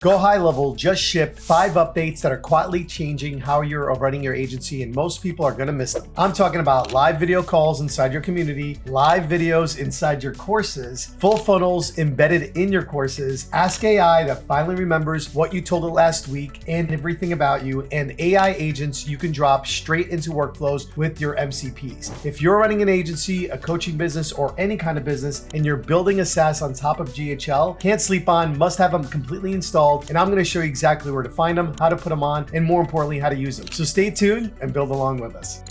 GoHighLevel just shipped 5 updates that are quietly changing how you're running your agency, and most people are gonna miss them. I'm talking about live video calls inside your community, live videos inside your courses, full funnels embedded in your courses, Ask AI that finally remembers what you told it last week and everything about you, and AI agents you can drop straight into workflows with your MCPs. If you're running an agency, a coaching business, or any kind of business, and you're building a SaaS on top of GHL, can't sleep on, must have them completely installed, and I'm going to show you exactly where to find them, how to put them on, and more importantly, how to use them. So stay tuned and build along with us.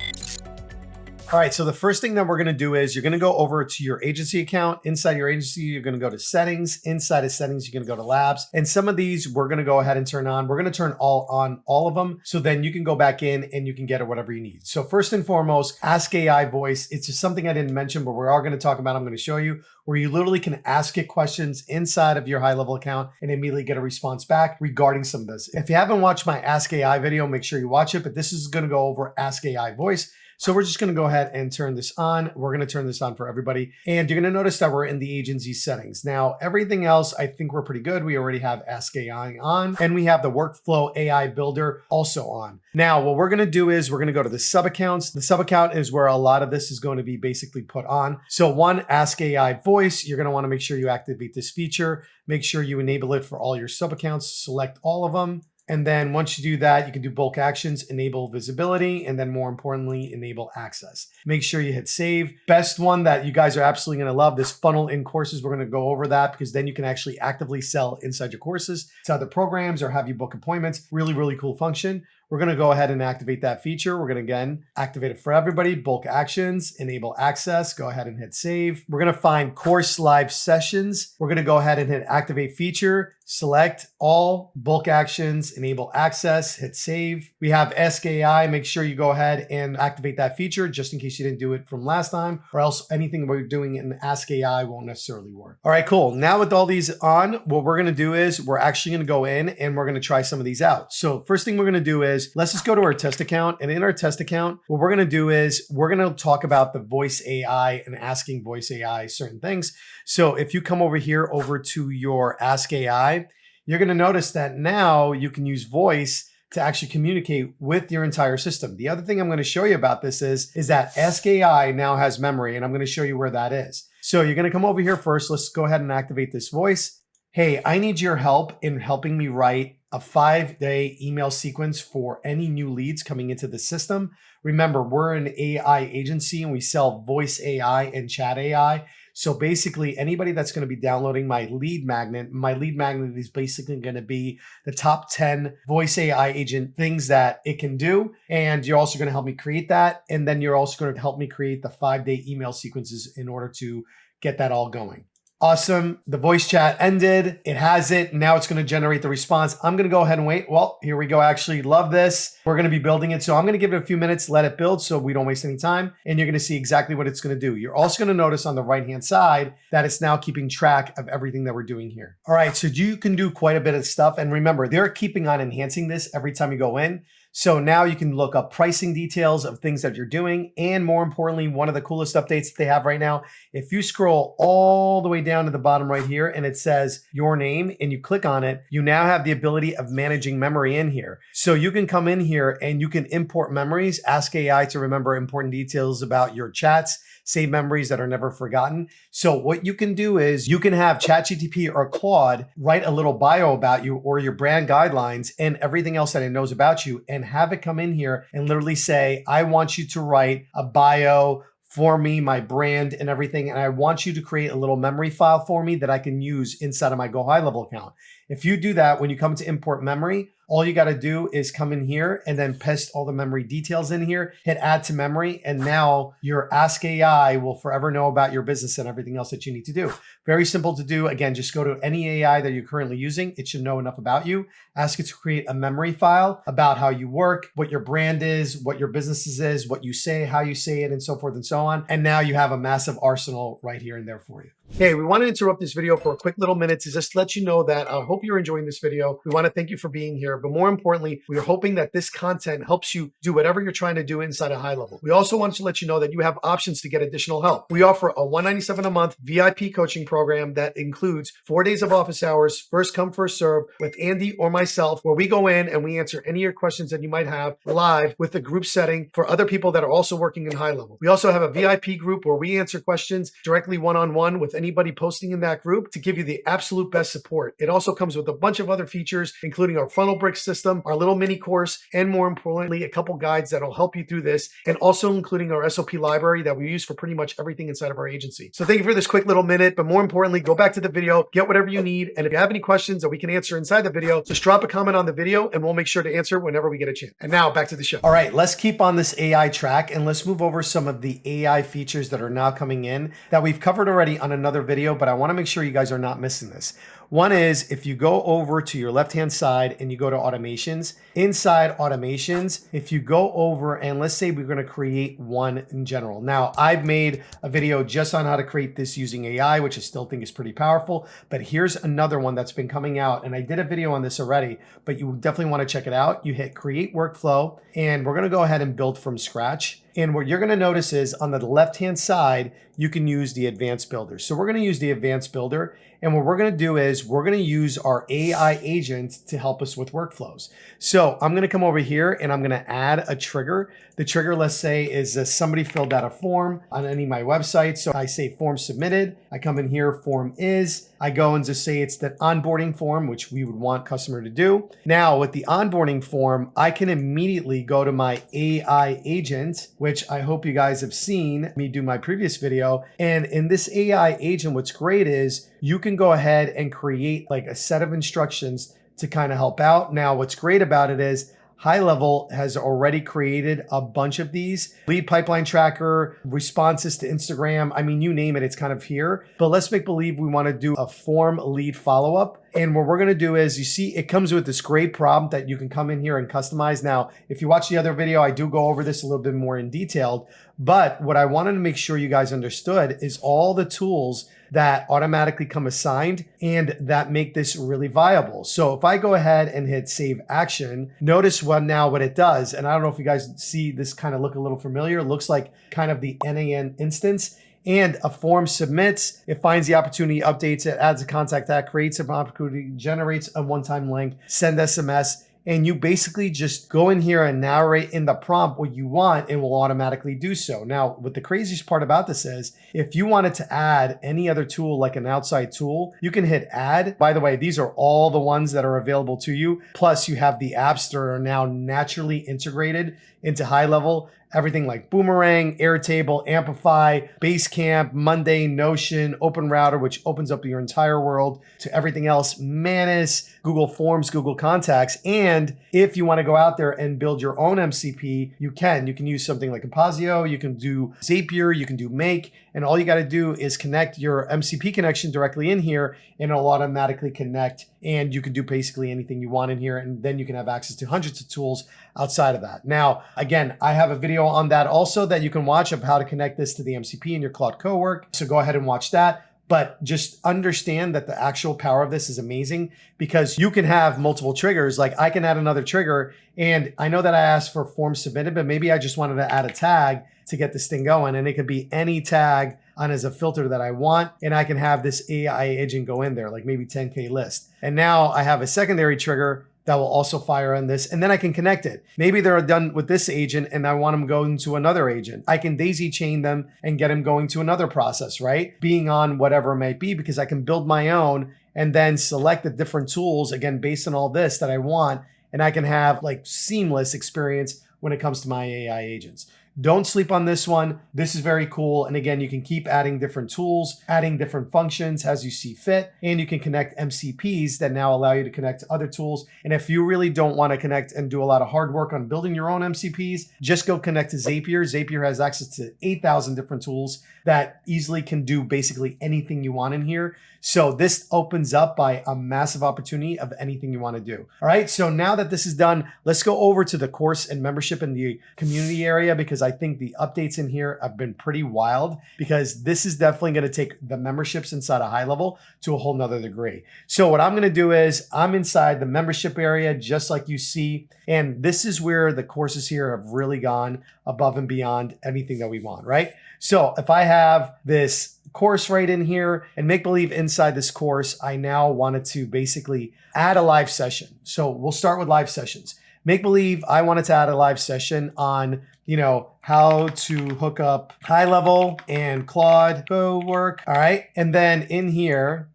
All right, so the first thing that we're gonna do is you're gonna go over to your agency account. Inside your agency, you're gonna go to settings. Inside of settings, you're gonna go to labs. And some of these we're gonna go ahead and turn on. We're gonna turn on all of them. So then you can go back in and you can get it whatever you need. So first and foremost, Ask AI voice. It's just something I didn't mention, but we are gonna talk about, I'm gonna show you, where you literally can ask it questions inside of your HighLevel account and immediately get a response back regarding some of this. If you haven't watched my Ask AI video, make sure you watch it, but this is gonna go over Ask AI voice. So we're just gonna go ahead and turn this on. We're gonna turn this on for everybody. And you're gonna notice that we're in the agency settings. Now, everything else, I think we're pretty good. We already have Ask AI on, and we have the Workflow AI Builder also on. Now, what we're gonna do is we're gonna go to the sub accounts. The sub account is where a lot of this is going to be basically put on. So one, Ask AI voice, you're gonna wanna make sure you activate this feature. Make sure you enable it for all your sub accounts, select all of them. And then once you do that, you can do bulk actions, enable visibility, and then more importantly, enable access. Make sure you hit save. Best one that you guys are absolutely gonna love, this funnel in courses. We're gonna go over that because then you can actually actively sell inside your courses to other programs or have you book appointments. Really, really cool function. We're gonna go ahead and activate that feature. We're gonna, again, activate it for everybody. Bulk actions, enable access, go ahead and hit save. We're gonna find course live sessions. We're gonna go ahead and hit activate feature, select all, bulk actions, enable access, hit save. We have Ask AI, make sure you go ahead and activate that feature just in case you didn't do it from last time, or else anything we're doing in Ask AI won't necessarily work. All right, cool. Now with all these on, what we're gonna do is we're actually gonna go in and we're gonna try some of these out. So first thing we're gonna do is let's just go to our test account, and in our test account, what we're gonna do is we're gonna talk about the voice AI and asking voice AI certain things. So if you come over here over to your Ask AI, you're gonna notice that now you can use voice to actually communicate with your entire system. The other thing I'm gonna show you about this is that Ask AI now has memory, and I'm gonna show you where that is. So you're gonna come over here first. Let's go ahead and activate this voice. Hey, I need your help in helping me write a 5-day email sequence for any new leads coming into the system. Remember, we're an AI agency and we sell voice AI and chat AI. So basically anybody that's going to be downloading my lead magnet is basically going to be the top 10 voice AI agent things that it can do. And you're also going to help me create that. And then you're also going to help me create the 5-day email sequences in order to get that all going. Awesome. The voice chat ended. It has it. Now it's going to generate the response. I'm going to go ahead and wait. Well, here we go. Actually, love this. We're going to be building it. So I'm going to give it a few minutes, let it build so we don't waste any time. And you're going to see exactly what it's going to do. You're also going to notice on the right-hand side that it's now keeping track of everything that we're doing here. All right. So you can do quite a bit of stuff. And remember, they're keeping on enhancing this every time you go in. So now you can look up pricing details of things that you're doing. And more importantly, one of the coolest updates that they have right now, if you scroll all the way down to the bottom right here and it says your name and you click on it, you now have the ability of managing memory in here. So you can come in here and you can import memories, ask AI to remember important details about your chats, save memories that are never forgotten. So what you can do is you can have ChatGPT or Claude write a little bio about you or your brand guidelines and everything else that it knows about you, and have it come in here and literally say, I want you to write a bio for me, my brand and everything. And I want you to create a little memory file for me that I can use inside of my GoHighLevel account. If you do that, when you come to import memory, all you got to do is come in here and then paste all the memory details in here, hit add to memory. And now your Ask AI will forever know about your business and everything else that you need to do. Very simple to do. Again, just go to any AI that you're currently using. It should know enough about you. Ask it to create a memory file about how you work, what your brand is, what your business is, what you say, how you say it, and so forth and so on. And now you have a massive arsenal right here and there for you. Hey, we want to interrupt this video for a quick little minute to just let you know that I hope you're enjoying this video. We want to thank you for being here. but more importantly, we are hoping that this content helps you do whatever you're trying to do inside of HighLevel. We also want to let you know that you have options to get additional help. We offer a $197 a month VIP coaching program that includes 4 days of office hours, first come, first serve with Andy or myself, where we go in and we answer any of your questions that you might have live with a group setting for other people that are also working in HighLevel. We also have a VIP group where we answer questions directly one-on-one with anybody posting in that group to give you the absolute best support. It also comes with a bunch of other features, including our funnel brick system, our little mini course, and more importantly, a couple guides that'll help you through this, and also including our SOP library that we use for pretty much everything inside of our agency. So thank you for this quick little minute, but more importantly, go back to the video, get whatever you need, and if you have any questions that we can answer inside the video, just drop a comment on the video and we'll make sure to answer whenever we get a chance. And now back to the show. All right, let's keep on this AI track and let's move over some of the AI features that are now coming in that we've covered already on another video, but I want to make sure you guys are not missing this. One is if you go over to your left-hand side and you go to automations, inside automations, if you go over and let's say we're going to create one in general. Now, I've made a video just on how to create this using AI, which I still think is pretty powerful, but here's another one that's been coming out and I did a video on this already, but you definitely want to check it out. You hit create workflow and we're going to go ahead and build from scratch. And what you're going to notice is on the left-hand side, you can use the advanced builder. So we're going to use the advanced builder. And what we're going to do is we're going to use our AI agent to help us with workflows. So I'm going to come over here and I'm going to add a trigger. The trigger, let's say, is somebody filled out a form on any of my websites. So I say form submitted. I come in here, form is. I go and just say it's the onboarding form, which we would want customer to do. Now with the onboarding form, I can immediately go to my AI agent, which I hope you guys have seen me do my previous video. And in this AI agent, what's great is you can go ahead and create like a set of instructions to kind of help out. Now, what's great about it is HighLevel has already created a bunch of these. Lead pipeline tracker, responses to Instagram. I mean, you name it, it's kind of here. But let's make believe we want to do a form lead follow-up. And what we're going to do is, you see, it comes with this great prompt that you can come in here and customize. Now, if you watch the other video, I do go over this a little bit more in detail. But what I wanted to make sure you guys understood is all the tools that automatically come assigned and that make this really viable. So if I go ahead and hit save action, notice what it does. And I don't know if you guys see this kind of look a little familiar. It looks like kind of the NAN instance. And a form submits, it finds the opportunity, updates it, adds a contact that creates an opportunity, generates a one-time link, send SMS. And you basically just go in here and narrate in the prompt what you want, and will automatically do so. Now, what the craziest part about this is, if you wanted to add any other tool, like an outside tool, you can hit add. By the way, these are all the ones that are available to you. Plus you have the apps that are now naturally integrated into HighLevel. Everything like Boomerang, Airtable, Amplify, Basecamp, Monday, Notion, Open Router, which opens up your entire world to everything else, Manus, Google Forms, Google Contacts. And if you want to go out there and build your own MCP, you can. You can use something like Apposio, you can do Zapier, you can do Make, and all you got to do is connect your MCP connection directly in here and it'll automatically connect, and you can do basically anything you want in here, and then you can have access to hundreds of tools outside of that. Now, again, I have a video on that also that you can watch of how to connect this to the MCP in your Claude cowork. So go ahead and watch that. But just understand that the actual power of this is amazing, because you can have multiple triggers. Like I can add another trigger, and I know that I asked for form submitted, but maybe I just wanted to add a tag to get this thing going, and it could be any tag on as a filter that I want, and I can have this AI agent go in there, like maybe 10K list. And now I have a secondary trigger that will also fire on this, and then I can connect it. Maybe they're done with this agent and I want them going to another agent. I can daisy chain them and get them going to another process, right? Being on whatever it might be, because I can build my own and then select the different tools, again, based on all this that I want, and I can have like seamless experience when it comes to my AI agents. Don't sleep on this one. This is very cool. And again, you can keep adding different tools, adding different functions as you see fit, and you can connect MCPs that now allow you to connect to other tools. And if you really don't want to connect and do a lot of hard work on building your own MCPs, just go connect to Zapier. Zapier has access to 8,000 different tools that easily can do basically anything you want in here. So this opens up by a massive opportunity of anything you want to do. All right. So now that this is done, let's go over to the course and membership in the community area, because I I think the updates in here have been pretty wild, because this is definitely going to take the memberships inside of HighLevel to a whole nother degree. So what I'm going to do is I'm inside the membership area, just like you see. And this is where the courses here have really gone above and beyond anything that we want, right? So if I have this course right in here, and make believe inside this course, I now wanted to basically add a live session. So we'll start with live sessions. Make believe I wanted to add a live session on, how to hook up HighLevel and Claude Go work. All right. And then in here,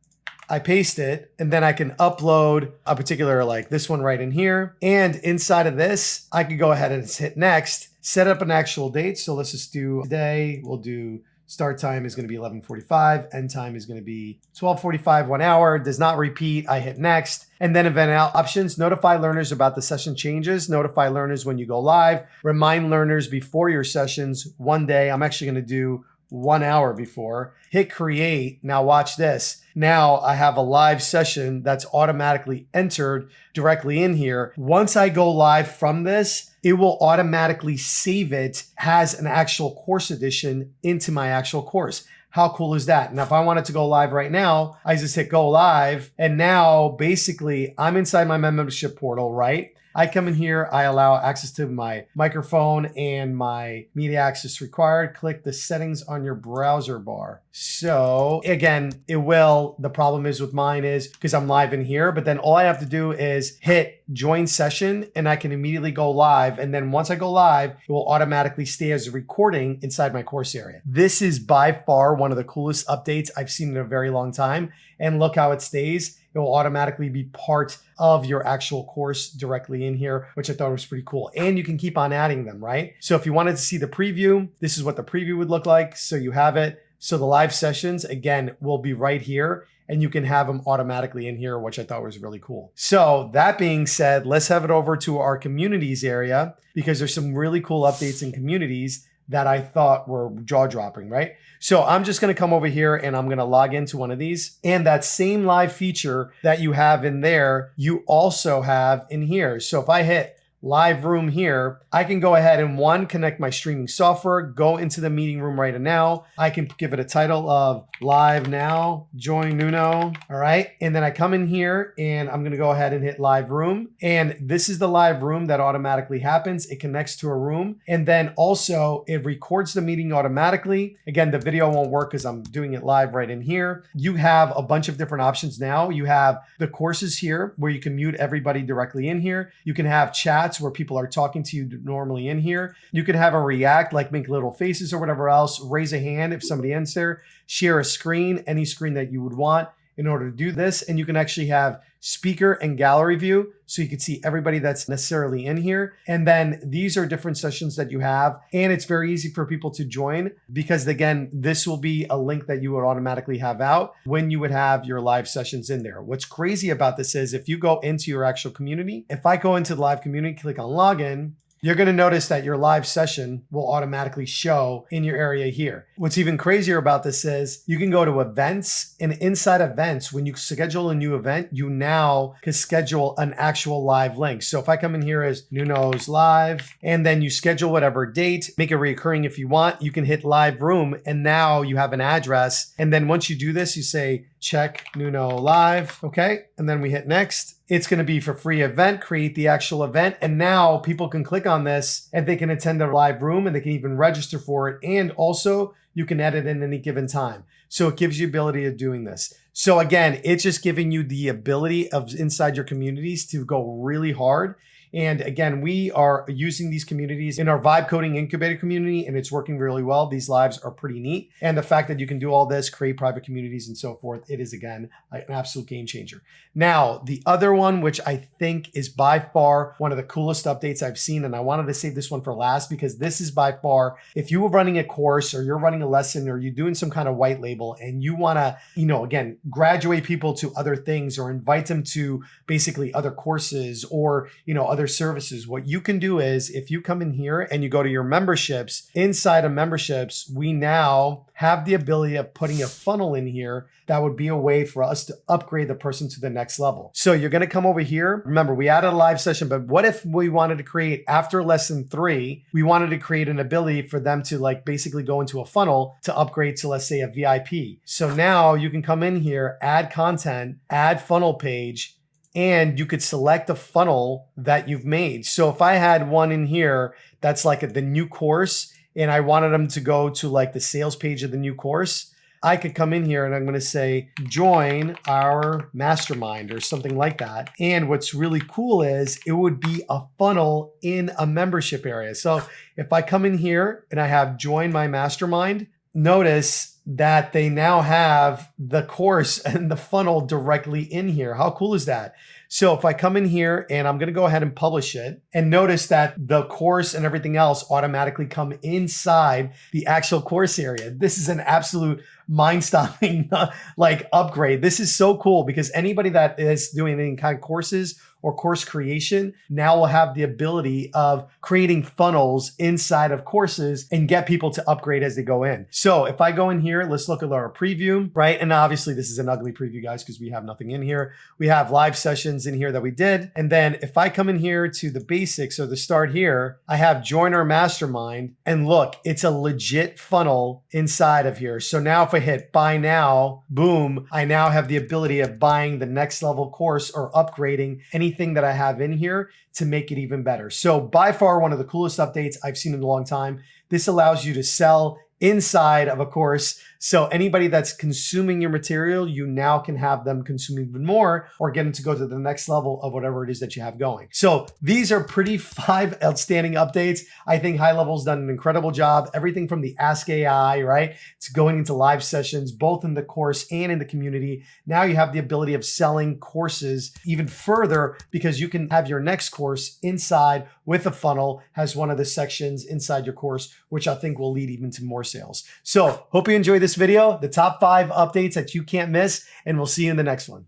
I paste it, and then I can upload a particular, like this one right in here. And inside of this, I could go ahead and hit next, set up an actual date. So let's just do today. We'll do start time is going to be 11:45. End time is going to be 12:45, 1 hour. Does not repeat. I hit next. And then event options, notify learners about the session changes, notify learners when you go live, remind learners before your sessions 1 day. I'm actually going to do 1 hour before. Hit create. Now watch this. Now I have a live session that's automatically entered directly in here. Once I go live from this, it will automatically save it as an actual course edition into my actual course. How cool is that? Now, if I wanted to go live right now, I just hit go live. And now basically I'm inside my membership portal, right? I come in here, I allow access to my microphone and my media access required. Click the settings on your browser bar. So again, the problem is with mine is because I'm live in here, but then all I have to do is hit join session and I can immediately go live. And then once I go live, it will automatically stay as a recording inside my course area. This is by far one of the coolest updates I've seen in a very long time. And look how it stays. It will automatically be part of your actual course directly in here, which I thought was pretty cool. And you can keep on adding them, right? So if you wanted to see the preview, this is what the preview would look like. So you have it. So the live sessions, again, will be right here, and you can have them automatically in here, which I thought was really cool. So that being said, let's have it over to our communities area, because there's some really cool updates in communities that I thought were jaw-dropping, right? So I'm just gonna come over here and I'm gonna log into one of these, and that same live feature that you have in there, you also have in here. So if I hit live room here, I can go ahead and connect my streaming software, go into the meeting room right now. I can give it a title of live now, join Nuno. All right. And then I come in here and I'm going to go ahead and hit live room. And this is the live room that automatically happens. It connects to a room. And then also it records the meeting automatically. Again, the video won't work because I'm doing it live right in here. You have a bunch of different options now. You have the courses here where you can mute everybody directly in here. You can have chats where people are talking to you normally in here. You can have a react, like make little faces or whatever else, raise a hand if somebody ends there, share a screen, any screen that you would want in order to do this. And you can actually have speaker and gallery view, so you can see everybody that's necessarily in here. And then these are different sessions that you have. And it's very easy for people to join because, again, this will be a link that you would automatically have out when you would have your live sessions in there. What's crazy about this is if you go into your actual community, if I go into the live community, click on login, you're going to notice that your live session will automatically show in your area here. What's even crazier about this is you can go to events, and inside events, when you schedule a new event, you now can schedule an actual live link. So if I come in here as Nuno's live, and then you schedule whatever date, make it recurring if you want, you can hit live room, and now you have an address. And then once you do this, you say, check Nuno live. Okay. And then we hit next. It's going to be for free event, create the actual event. And now people can click on this and they can attend a live room and they can even register for it. And also you can edit in any given time. So it gives you ability of doing this. So again, it's just giving you the ability of inside your communities to go really hard. And again, we are using these communities in our Vibe Coding Incubator community, and it's working really well. These lives are pretty neat. And the fact that you can do all this, create private communities and so forth, it is, again, an absolute game changer. Now, the other one, which I think is by far one of the coolest updates I've seen, and I wanted to save this one for last because this is by far, if you were running a course or you're running a lesson or you're doing some kind of white label and you want to, again, graduate people to other things or invite them to basically other courses or, other other services. What you can do is if you come in here and you go to your memberships, inside of memberships, we now have the ability of putting a funnel in here that would be a way for us to upgrade the person to the next level. So you're going to come over here. Remember, we added a live session, but what if we wanted to create after lesson 3, we wanted to create an ability for them to like basically go into a funnel to upgrade to, let's say, a VIP. So now you can come in here, add content, add funnel page, and you could select a funnel that you've made. So if I had one in here that's like the new course and I wanted them to go to like the sales page of the new course, I could come in here and I'm going to say, join our mastermind or something like that. And what's really cool is it would be a funnel in a membership area. So if I come in here and I have join my mastermind, notice that they now have the course and the funnel directly in here. How cool is that? So if I come in here and I'm going to go ahead and publish it, and notice that the course and everything else automatically come inside the actual course area. This is an absolute mind-stopping like upgrade. This is so cool because anybody that is doing any kind of courses or course creation now will have the ability of creating funnels inside of courses and get people to upgrade as they go in. So if I go in here, let's look at our preview, right? And obviously this is an ugly preview, guys, because we have nothing in here. We have live sessions in here that we did. And then if I come in here to the basics or the start here, I have join our mastermind, and look, it's a legit funnel inside of here. So now if I hit buy now, boom, I now have the ability of buying the next level course or upgrading anything that I have in here to make it even better. So by far one of the coolest updates I've seen in a long time. This allows you to sell inside of a course. So anybody that's consuming your material, you now can have them consume even more or get them to go to the next level of whatever it is that you have going. So these are pretty 5 outstanding updates. I think HighLevel's done an incredible job. Everything from the Ask AI, right? It's going into live sessions, both in the course and in the community. Now you have the ability of selling courses even further because you can have your next course inside with a funnel, has one of the sections inside your course, which I think will lead even to more sales. So hope you enjoyed this video, the top 5 updates that you can't miss, and we'll see you in the next one.